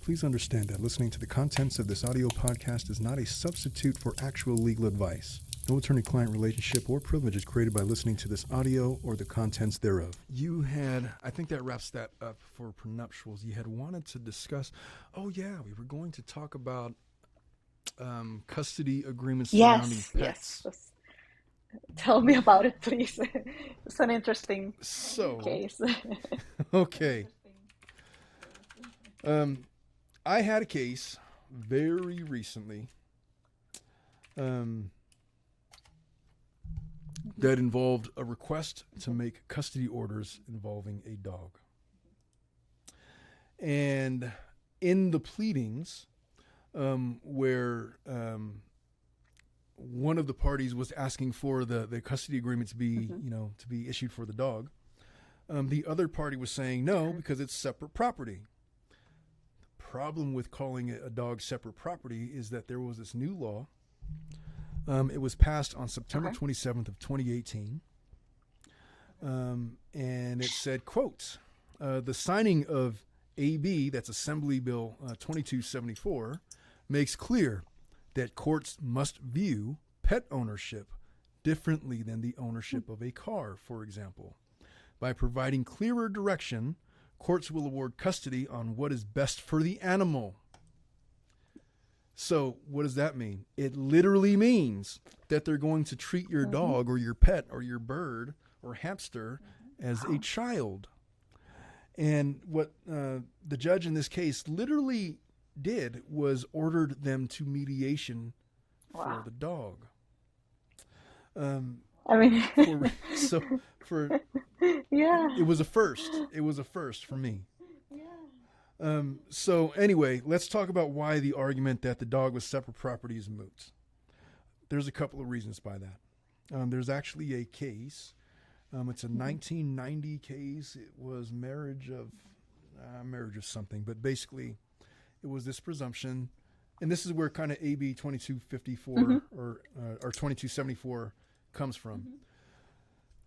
please understand that listening to the contents of this audio podcast is not a substitute for actual legal advice. No attorney-client relationship or privilege is created by listening to this audio or the contents thereof. You had, I think that wraps that up for prenuptials. You had wanted to discuss, we were going to talk about custody agreements surrounding pets. Yes. Tell me about it, please. It's an interesting case. Okay. I had a case very recently that involved a request to make custody orders involving a dog. And in the pleadings, where one of the parties was asking for the custody agreement to be, to be issued for the dog, the other party was saying no because it's separate property. The problem with calling a dog separate property is that there was this new law. It was passed on September 27th of 2018. And it said, quote, the signing of AB, that's Assembly Bill 2274, makes clear that courts must view pet ownership differently than the ownership of a car, for example. By providing clearer direction, courts will award custody on what is best for the animal. So what does that mean? It literally means that they're going to treat your dog or your pet or your bird or hamster as a child. And what the judge in this case literally did was ordered them to mediation for the dog. It was a first. It was a first for me. So anyway, let's talk about why the argument that the dog was separate property is moot. There's a couple of reasons by that. There's actually a case. It's a 1990 case. It was marriage of something, but basically it was this presumption, and this is where kind of AB 2254 or 2274 comes from.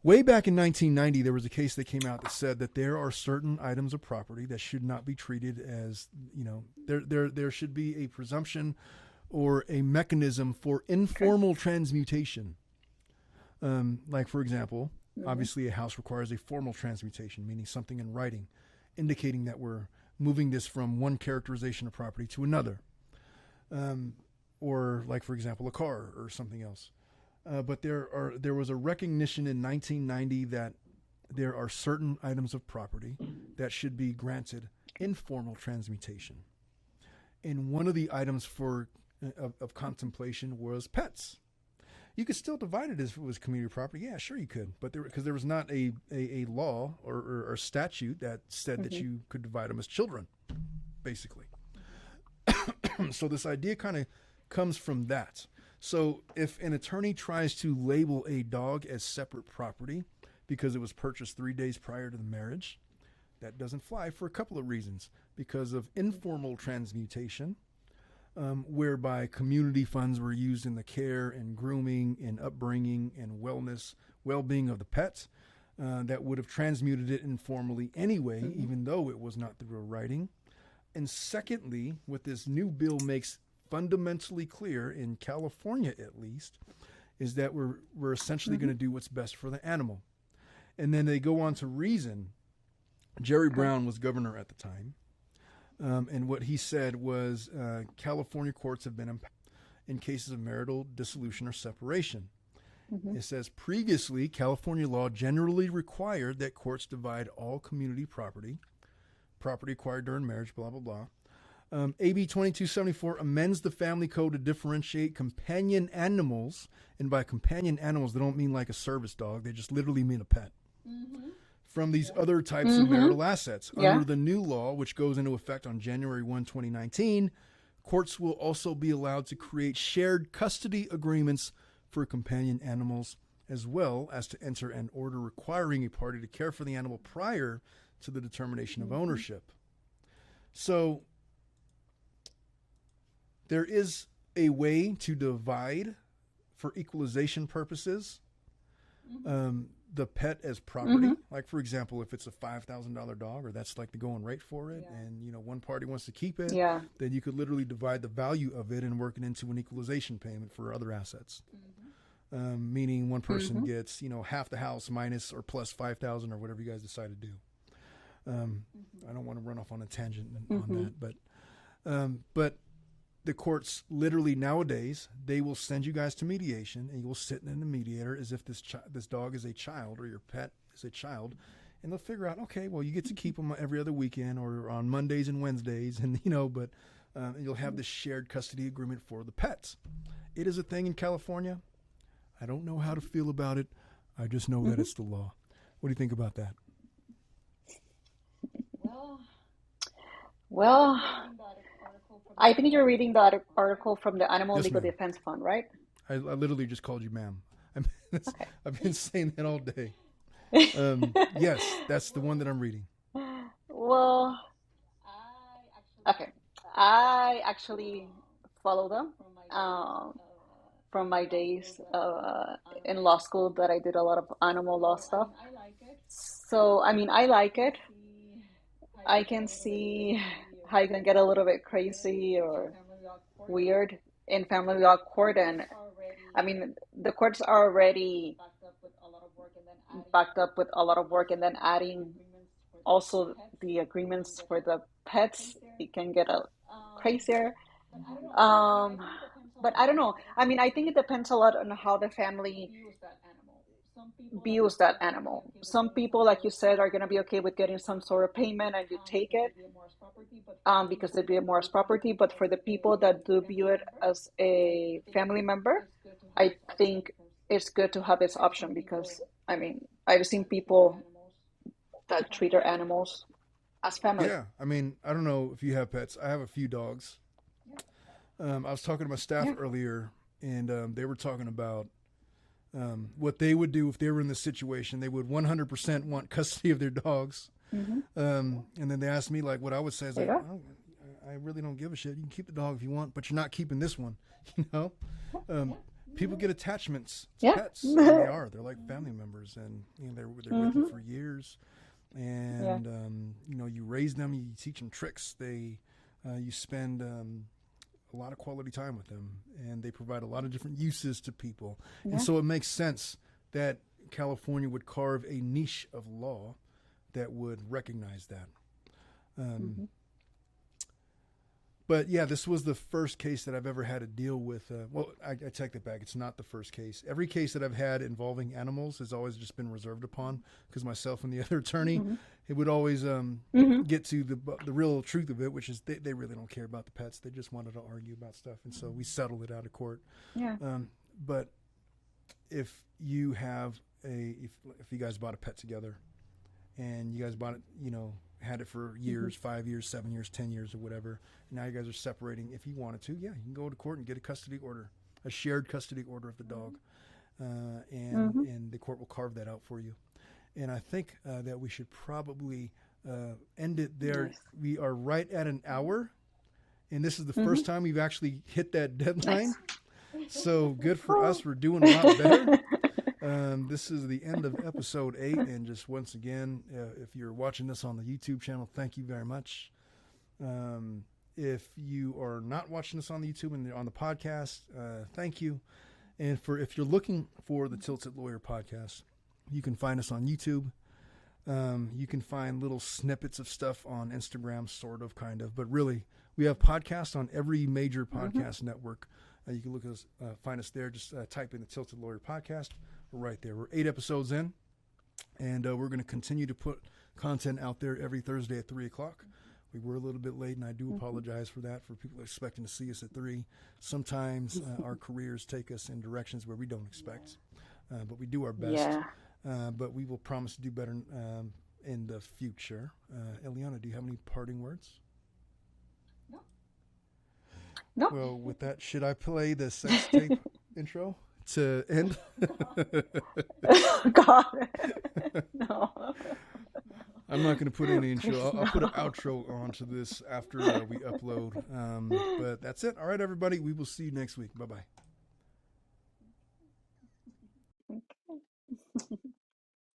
Way back in 1990, there was a case that came out that said that there are certain items of property that should not be treated as, there should be a presumption or a mechanism for informal transmutation. Like, for example, obviously a house requires a formal transmutation, meaning something in writing, indicating that we're moving this from one characterization of property to another. Or like, for example, a car or something else. But there was a recognition in 1990 that there are certain items of property that should be granted informal transmutation. And one of the items of contemplation was pets. You could still divide it as if it was community property. Yeah, sure you could. But because there was not a law or statute that said that you could divide them as children, basically. So this idea kind of comes from that. So if an attorney tries to label a dog as separate property because it was purchased 3 days prior to the marriage, that doesn't fly for a couple of reasons. Because of informal transmutation, whereby community funds were used in the care and grooming and upbringing and well-being of the pets, that would have transmuted it informally anyway, even though it was not through a writing. And secondly, what this new bill makes fundamentally clear, in California at least, is that we're essentially going to do what's best for the animal. And then they go on to reason. Jerry Brown was governor at the time. And what he said was California courts have been empowered in cases of marital dissolution or separation. It says previously, California law generally required that courts divide all community property acquired during marriage, blah, blah, blah. AB 2274 amends the family code to differentiate companion animals. And by companion animals, they don't mean like a service dog. They just literally mean a pet. From these other types of marital assets. Under the new law, which goes into effect on January 1, 2019, courts will also be allowed to create shared custody agreements for companion animals, as well as to enter an order requiring a party to care for the animal prior to the determination of ownership. So there is a way to divide for equalization purposes. the pet as property. Like, for example, if it's a $5,000 dog, or that's like the going rate for it, and one party wants to keep it, then you could literally divide the value of it and work it into an equalization payment for other assets. Meaning one person gets half the house minus or plus 5,000 or whatever you guys decide to do. I don't want to run off on a tangent on that, but the courts literally nowadays, they will send you guys to mediation, and you'll sit in a mediator as if this dog is a child, or your pet is a child, and they'll figure out, okay, well, you get to keep them every other weekend or on Mondays and Wednesdays, and but you'll have this shared custody agreement for the pets. It is a thing in California. I don't know how to feel about it. I just know that it's the law. What do you think about that? Well, I think you're reading that article from the Animal Legal Defense Fund, right? I literally just called you ma'am. I've been saying that all day. Yes, that's the one that I'm reading. Well, okay. I actually follow them from my days in law school that I did a lot of animal law stuff. So, I mean, I like it. I can see how you can get a little bit crazy or weird in family law court. And I mean, the courts are already backed up with a lot of work, and then adding also the agreements for the pets, it can get crazier. But I don't know. I mean, I think it depends a lot on how the family views that animal. Some people, like you said, are going to be okay with getting some sort of payment and you take it because they view it more as property. But for the people that do view it as a family member, I think it's good to have this option because, I mean, I've seen people that treat their animals as family. Yeah, I mean, I don't know if you have pets. I have a few dogs. I was talking to my staff earlier, and they were talking about what they would do if they were in this situation. They would 100% want custody of their dogs. And then they asked me, like, what I would say is, like, oh, I really don't give a shit. You can keep the dog if you want, but you're not keeping this one, People get attachments to pets. And they're like family members, and they're with you for years. And, you raise them, you teach them tricks. You spend a lot of quality time with them, and they provide a lot of different uses to people. And so it makes sense that California would carve a niche of law that would recognize that. But yeah, this was the first case that I've ever had to deal with. I take that back. It's not the first case. Every case that I've had involving animals has always just been reserved upon, because myself and the other attorney, it would always get to the real truth of it, which is they really don't care about the pets. They just wanted to argue about stuff. And so we settled it out of court. But if you have if you guys bought a pet together and you guys bought it, had it for years, 5 years, 7 years, 10 years, or whatever. And now you guys are separating. If you wanted to, you can go to court and get a custody order, a shared custody order of the dog, and the court will carve that out for you. And I think that we should probably end it there. Yes. We are right at an hour, and this is the first time we've actually hit that deadline. Nice. So good for us. We're doing a lot better. This is the end of episode 8, and just once again, if you're watching this on the YouTube channel, thank you very much. If you are not watching this on the YouTube and on the podcast, thank you. And if you're looking for the Tilted Lawyer podcast, you can find us on YouTube. You can find little snippets of stuff on Instagram, sort of, kind of, but really, we have podcasts on every major podcast network. You can look at us, find us there. Just type in the Tilted Lawyer podcast. We're right there. We're 8 episodes in, and we're going to continue to put content out there every Thursday at 3 o'clock. We were a little bit late, and I do apologize for that, for people expecting to see us at 3. Sometimes our careers take us in directions where we don't expect, but we do our best. Yeah. But we will promise to do better in the future. Iliana, do you have any parting words? No. Well, with that, should I play the sex tape intro to end? God, no. I'm not going to put any intro. I'll put an outro onto this after we upload. But that's it. All right, everybody. We will see you next week. Bye-bye.